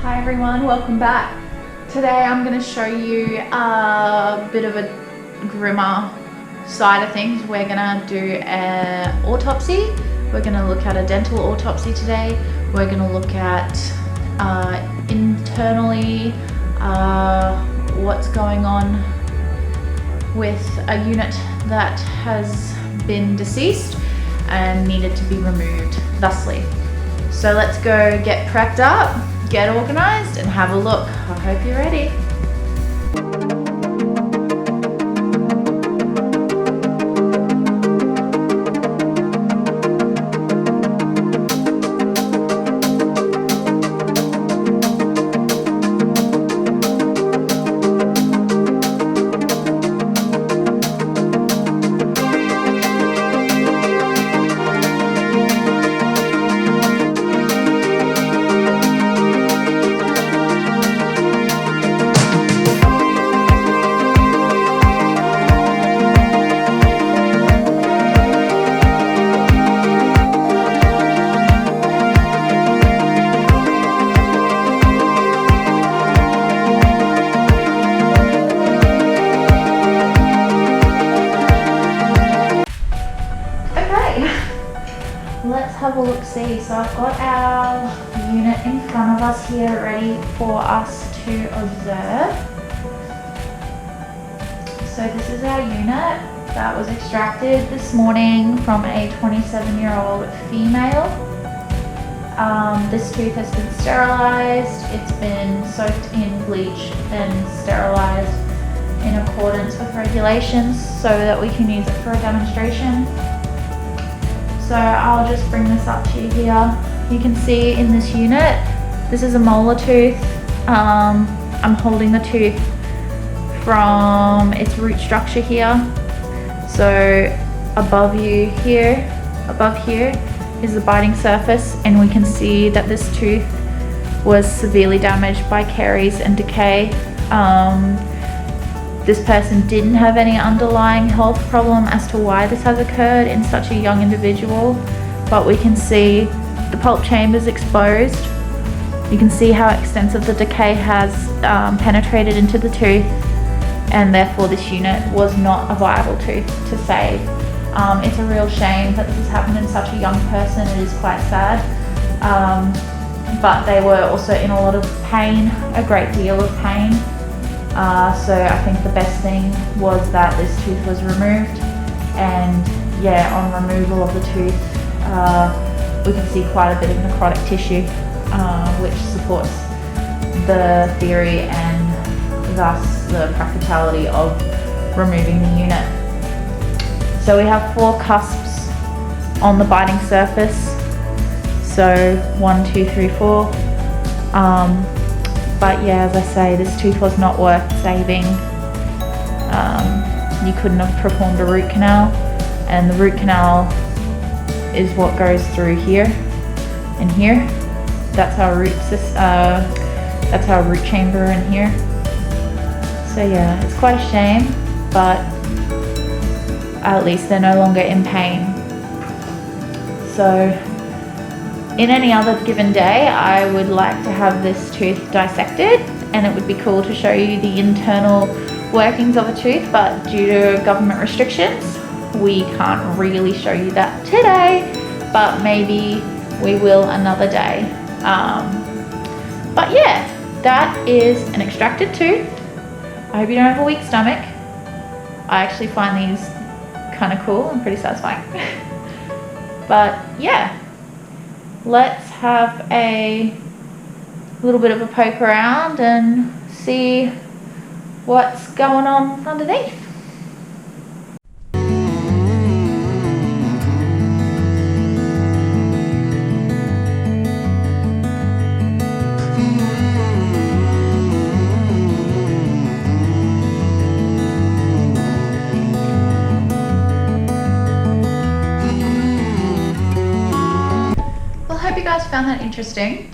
Hi everyone, welcome back. Today I'm going to show you a bit of a grimmer side of things. We're going to do an autopsy. We're going to look at a dental autopsy today. We're going to look at internally what's going on with a unit that has been deceased and needed to be removed thusly. So let's go get prepped up, get organized, and have a look. I hope you're ready. Let's have a look-see. So I've got our unit in front of us here ready for us to observe. So this is our unit that was extracted this morning from a 27-year-old female. This tooth has been sterilized. It's been soaked in bleach and sterilized in accordance with regulations so that we can use it for a demonstration. So I'll just bring this up to you here. You can see in this unit, this is a molar tooth. I'm holding the tooth from its root structure here. So above here is the biting surface, and we can see that this tooth was severely damaged by caries and decay. This person didn't have any underlying health problem as to why this has occurred in such a young individual, but we can see the pulp chamber is exposed. You can see how extensive the decay has penetrated into the tooth, and therefore this unit was not a viable tooth to save. It's a real shame that this has happened in such a young person. It is quite sad, but they were also in a lot of pain, a great deal of pain. So I think the best thing was that this tooth was removed, and yeah, on removal of the tooth we can see quite a bit of necrotic tissue, which supports the theory and thus the practicality of removing the unit. So we have 4 cusps on the biting surface, so 1, 2, 3, 4. But yeah, as I say, this tooth was not worth saving. You couldn't have performed a root canal, and the root canal is what goes through here and here. That's our root chamber in here. So yeah, it's quite a shame, but at least they're no longer in pain. So in any other given day, I would like to have this tooth dissected, and it would be cool to show you the internal workings of a tooth, but due to government restrictions, we can't really show you that today, but maybe we will another day. But yeah, that is an extracted tooth. I hope you don't have a weak stomach. I actually find these kind of cool and pretty satisfying. But yeah, let's have a little bit of a poke around and see what's going on underneath. Well, I hope you guys found that interesting.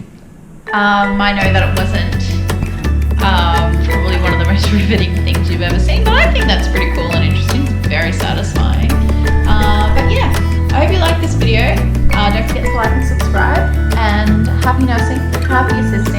I know that it wasn't probably one of the most riveting things you've ever seen, but I think that's pretty cool and interesting. It's very satisfying. But yeah, I hope you liked this video. Don't forget to like and subscribe, and happy nursing, happy assisting.